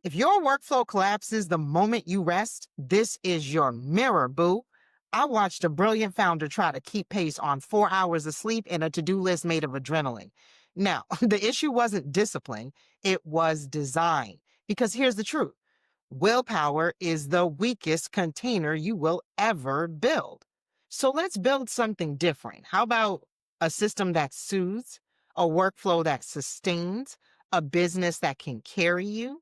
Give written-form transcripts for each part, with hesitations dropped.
If your workflow collapses the moment you rest, this is your mirror, boo. I watched a brilliant founder try to keep pace on 4 hours of sleep and a to-do list made of adrenaline. Now, the issue wasn't discipline, it was design. Because here's the truth. Willpower is the weakest container you will ever build. So let's build something different. How about a system that soothes, a workflow that sustains, a business that can carry you?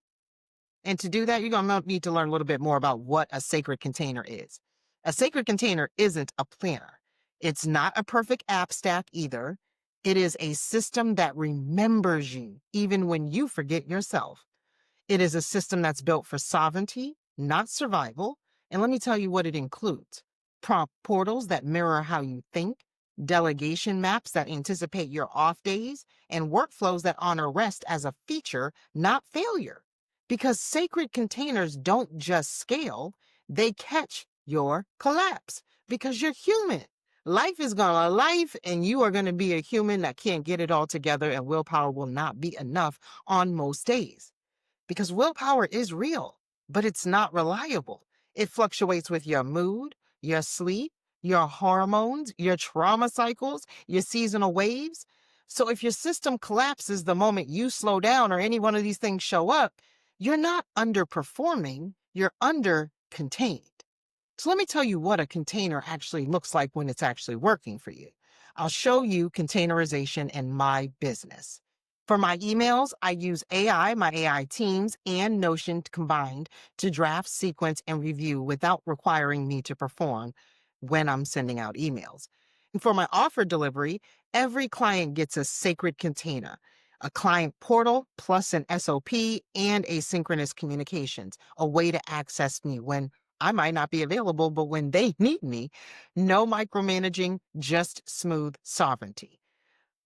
And to do that, you're going to need to learn a little bit more about what a sacred container is. A sacred container isn't a planner. It's not a perfect app stack either. It is a system that remembers you even when you forget yourself. It is a system that's built for sovereignty, not survival. And let me tell you what it includes. Prompt portals that mirror how you think, delegation maps that anticipate your off days, and workflows that honor rest as a feature, not failure. Because sacred containers don't just scale, they catch your collapse because you're human. Life is gonna life, and you are gonna be a human that can't get it all together, and willpower will not be enough on most days. Because willpower is real, but it's not reliable. It fluctuates with your mood, your sleep, your hormones, your trauma cycles, your seasonal waves. So if your system collapses the moment you slow down or any one of these things show up, you're not underperforming, you're under contained. So let me tell you what a container actually looks like when it's actually working for you. I'll show you containerization in my business. For my emails, I use AI, my AI teams, and Notion combined to draft, sequence, and review without requiring me to perform when I'm sending out emails. And for my offer delivery, every client gets a sacred container, a client portal plus an SOP and asynchronous communications, a way to access me when I might not be available, but when they need me, no micromanaging, just smooth sovereignty.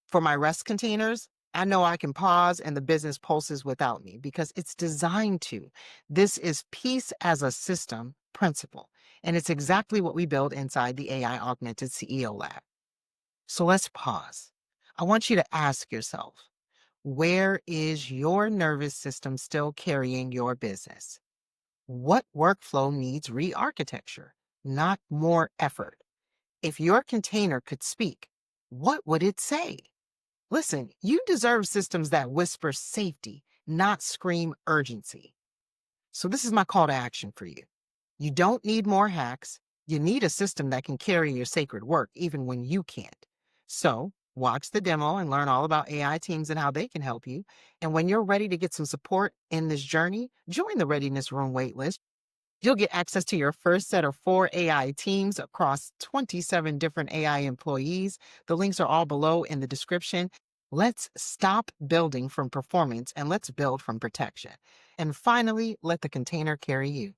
For my rest containers, I know I can pause and the business pulses without me because it's designed to. This is peace as a system principle, and it's exactly what we build inside the AI-Augmented CEO Lab. So let's pause. I want you to ask yourself, where is your nervous system still carrying your business? What workflow needs re-architecture, not more effort? If your container could speak, what would it say? Listen, you deserve systems that whisper safety, not scream urgency. So this is my call to action for you. You don't need more hacks. You need a system that can carry your sacred work even when you can't. So watch the demo and learn all about AI teams and how they can help you. And when you're ready to get some support in this journey, join the Readiness Room Waitlist. You'll get access to your first set of 4 AI teams across 27 different AI employees. The links are all below in the description. Let's stop building from performance and let's build from protection. And finally, let the container carry you.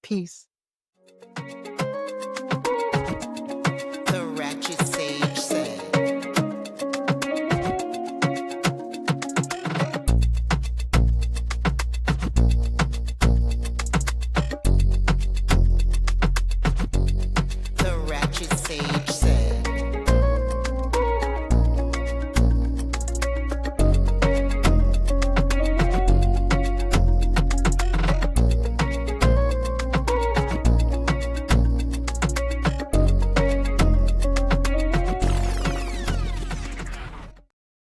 Peace.